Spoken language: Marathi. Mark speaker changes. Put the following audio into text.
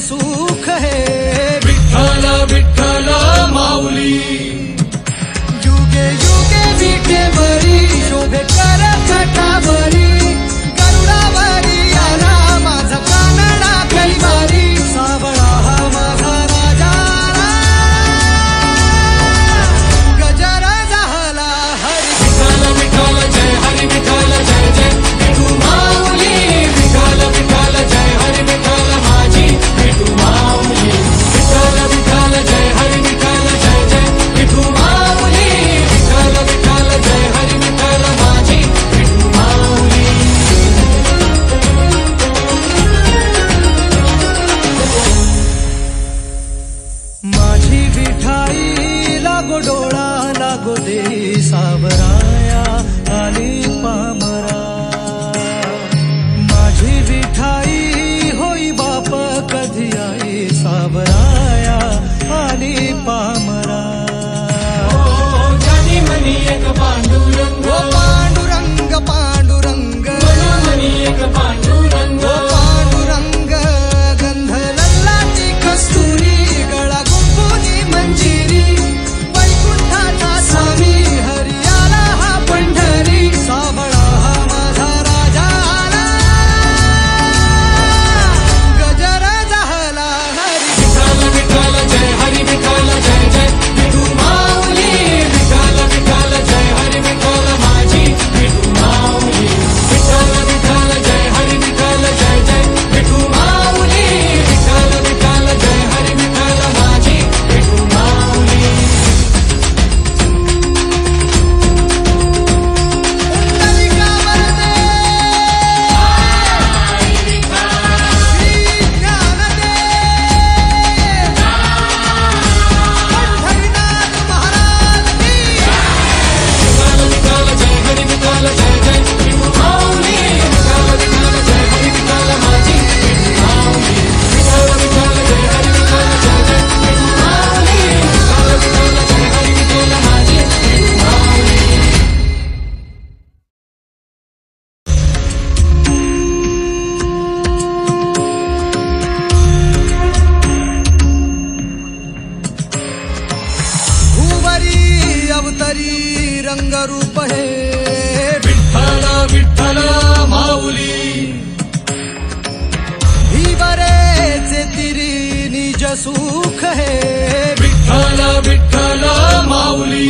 Speaker 1: सुख है।
Speaker 2: विठ्ठल विठ्ठल माऊली
Speaker 1: युगे युगे विठेवरी शोभे कर छटावरी गरुडावरी आला माझा कानडा कैवारी सावळा हा माझा राजा गजर झाला हरी
Speaker 2: विठ्ठल विठ्ठल जय हरी विठ्ठल जय जय विठू माऊली विठ्ठल विठ्ठल जय हरी विठ्ठल माझी विठू माऊली विठ्ठल विठ्ठल जय हरी विठ्ठल जय जय विठू माऊली विठ्ठल विठ्ठल जय हरी विठ्ठल माझी विठू माऊली
Speaker 1: माझी विठाई लागो डोळा लागो दे सावराया आली पामरा माझी विठाई होई बाप कधी आई सावराया आली पामरा
Speaker 2: जानी मनी एक पांडुरंग
Speaker 1: ओ पांडुरंग पांडुरंग
Speaker 2: मनी एक पांडुरंग
Speaker 1: ओ पांडुरंग गंध लल्लाची कस्तुरी गळा गुंफुनी मंजिरी वैकुंठाचा स्वामी हरियाला हा पंढरी सावळा हा माझा राजा आला गजर झाला हरी
Speaker 2: विठ्ठल विठ्ठल जय हरी विठ्ठल जय जय विठू माऊली विठ्ठल विठ्ठल जय हरी विठ्ठल माझी विठू माऊली विठ्ठल विठ्ठल जय हरी विठ्ठल जय जय विठू माऊली विठ्ठल विठ्ठल जय हरी विठ्ठल माझी विठू माऊली
Speaker 1: पुंडलिका वरदे श्री ज्ञानदेव पंढरीनाथ महाराज की
Speaker 2: विठ्ठल विठ्ठल जय हरी विठ्ठल जय जय विठू माऊली विठ्ठल विठ्ठल जय हरी विठ्ठल माझी विठू माऊली विठ्ठल विठ्ठल जय हरी विठ्ठल जय जय विठू माऊली विठ्ठल विठ्ठल जय हरी विठ्ठल माझी विठू माऊली
Speaker 1: भुवरी अवतरी रंगरूप है
Speaker 2: विठ्ठल विठ्ठल माऊली
Speaker 1: हिवरेचे तिरी निज सुख है
Speaker 2: विठ्ठल विठ्ठल माऊली